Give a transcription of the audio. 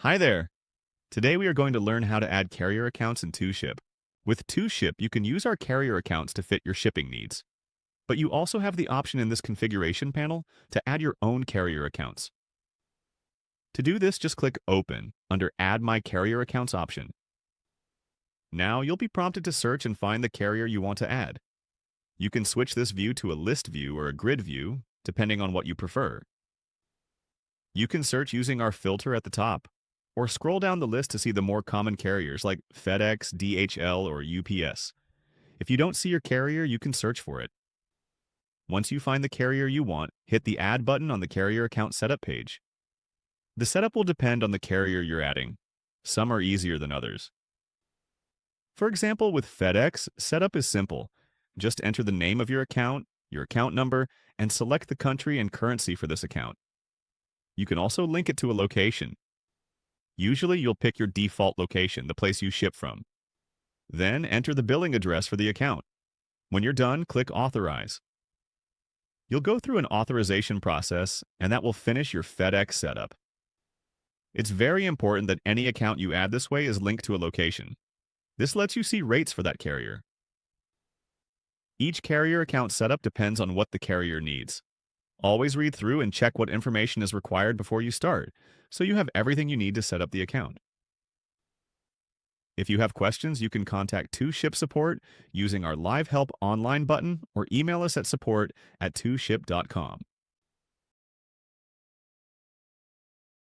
Hi there. Today we are going to learn how to add carrier accounts in 2Ship. With 2Ship, you can use our carrier accounts to fit your shipping needs. But you also have the option in this configuration panel to add your own carrier accounts. To do this, just click Open under Add My Carrier Accounts option. Now you'll be prompted to search and find the carrier you want to add. You can switch this view to a list view or a grid view, depending on what you prefer. You can search using our filter at the top, or scroll down the list to see the more common carriers like FedEx, DHL, or UPS. If you don't see your carrier, you can search for it. Once you find the carrier you want, hit the Add button on the Carrier Account Setup page. The setup will depend on the carrier you're adding. Some are easier than others. For example, with FedEx, setup is simple. Just enter the name of your account number, and select the country and currency for this account. You can also link it to a location. Usually, you'll pick your default location, the place you ship from. Then, enter the billing address for the account. When you're done, click Authorize. You'll go through an authorization process, and that will finish your FedEx setup. It's very important that any account you add this way is linked to a location. This lets you see rates for that carrier. Each carrier account setup depends on what the carrier needs. Always read through and check what information is required before you start, so you have everything you need to set up the account. If you have questions, you can contact 2Ship support using our Live Help online button or email us at support@2ship.com.